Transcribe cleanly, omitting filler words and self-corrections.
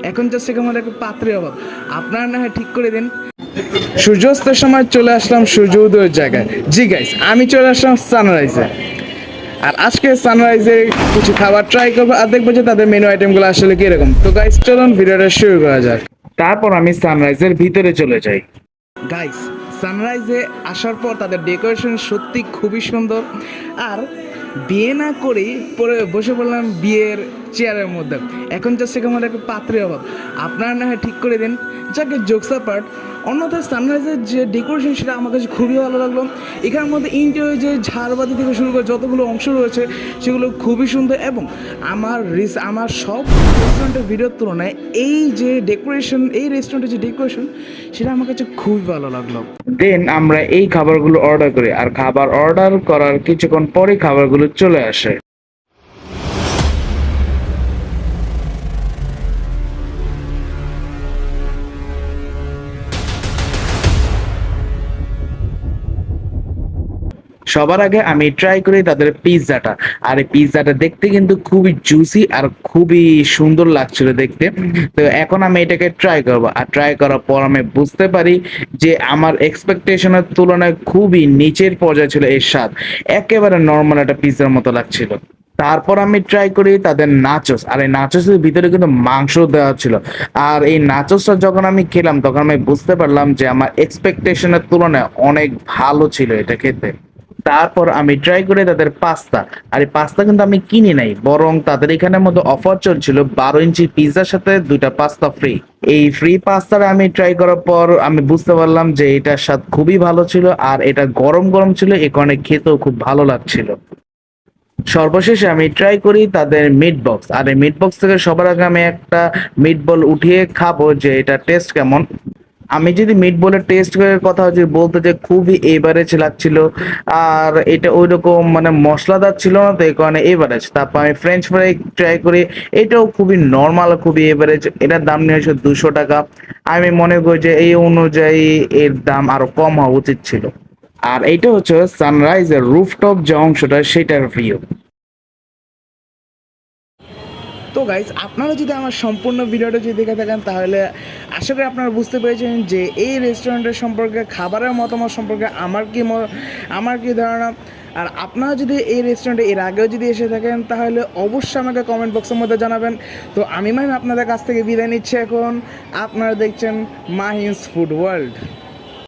এখন জাস্ট আমার একটা পাত্রের অভাব, আপনারা না হয় ঠিক করে দিন। সূর্যাস্তের সময় চলে আসলাম সূর্য উদয়ের জায়গায়। জি গাইস, আমি চলে আসলাম সানরাইজে। আর আজকে সানরাইজে কিছু খাবার ট্রাই করবো আর দেখবো যে তাদের মেনু আইটেমগুলো আসলে কিরকম। তো গাইস চলুন ভিডিওটা শুরু করা যাক। তারপর আমি সানরাইজের ভিতরে চলে যাই। গাইস, সানরাইজে আসার পর তাদের ডেকোরেশন সত্যি খুবই সুন্দর। আর বিয়ে না করেই পরে বসে পড়লাম বিয়ের চেয়ারের মধ্যে। এখন জাস্ট আমার একটা পাত্রের অভাব, আপনারা না হয় ঠিক করে দিন। যাকে জোকস পার্ট, অন্যথায় সানরাইজের যে ডেকোরেশন সেটা আমার কাছে খুবই ভালো লাগলো। এখানের মধ্যে ইন্টেরিয়র যে ঝাড়বাতি থেকে শুরু করে যতগুলো অংশ রয়েছে সেগুলো খুবই সুন্দর। এবং আমার সব রেস্টুরেন্টের ভিডিওর তুলনায় এই যে ডেকোরেশন, এই রেস্টুরেন্টের যে ডেকোরেশন সেটা আমার কাছে খুবই ভালো লাগলো। দেন আমরা এই খাবারগুলো অর্ডার করি, আর খাবার অর্ডার করার কিছুক্ষণ পরে খাবারগুলো চলে আসে। সবার আগে আমি ট্রাই করি তাদের পিৎজাটা। আর এই পিৎজাটা দেখতে কিন্তু খুবই জুসি আর খুবই সুন্দর লাগছিল দেখতে। তো এখন আমি এটাকে ট্রাই করবো, আর ট্রাই করার পর আমি বুঝতে পারি যে আমার এক্সপেকটেশনের তুলনায় খুবই নিচের পর্যায়ে ছিল এর স্বাদ। একেবারে নর্মাল একটা পিৎজার মতো লাগছিল। তারপর আমি ট্রাই করি তাদের নাচোস, আর এই নাচোসের ভিতরে কিন্তু মাংস দেওয়া ছিল। আর এই নাচোসটা যখন আমি খেলাম তখন আমি বুঝতে পারলাম যে আমার এক্সপেকটেশনের তুলনায় অনেক ভালো ছিল এটা খেতে। তারপর আমি ট্রাই করি তাদের পাস্তা। আর এই পাস্তা কিন্তু আমি কিনি নাই, বরং তাদের এখানের মধ্যে অফার চলছিল 12 ইঞ্চি পিৎজার সাথে 2টা পাস্তা ফ্রি। এই ফ্রি পাস্তাটা আমি ট্রাই করার পর আমি বুঝতে পারলাম যে এটার স্বাদ খুবই ভালো ছিল, আর এটা গরম গরম ছিল, এ কারণে খেতেও খুব ভালো লাগছিল। সর্বশেষে আমি ট্রাই করি তাদের মিট বক্স। আর এই মিট বক্স থেকে সবার আগে আমি একটা মিট বল উঠিয়ে খাবো যে এটা টেস্ট কেমন। আমি যদি মিট বলের টেস্ট এর কথা যদি বলতে, যে খুবই এভারেজ লাগছিল। আর এটা ওই রকম মানে মশলাদার ছিল না, তো এই কারণে এভারেজ। তারপর আমি ফ্রেঞ্চ ফ্রাই ট্রাই করি, এটাও খুবই নর্মাল, খুবই এভারেজ। এটার দাম নিয়ে আসে 200 টাকা। আমি মনে করি যে এই অনুযায়ী এর দাম আরো কম হওয়া উচিত ছিল। আর এইটা হচ্ছে সানরাইজের রুফটপ যে অংশটা সেটার ভিউ। তো গাইজ, আপনারা যদি আমার সম্পূর্ণ ভিডিওটা যদি দেখে থাকেন তাহলে আশা করি আপনারা বুঝতে পেরেছেন যে এই রেস্টুরেন্টের সম্পর্কে, খাবারের মতামত সম্পর্কে আমার কি ধারণা। আর আপনারা যদি এই রেস্টুরেন্টে এর আগেও যদি এসে থাকেন তাহলে অবশ্যই আমাকে কমেন্ট বক্সের মধ্যে জানাবেন। তো আমি আপনাদের কাছ থেকে বিদায় নিচ্ছি এখন। আপনারা দেখছেন মাহিন্স ফুড ওয়ার্ল্ড।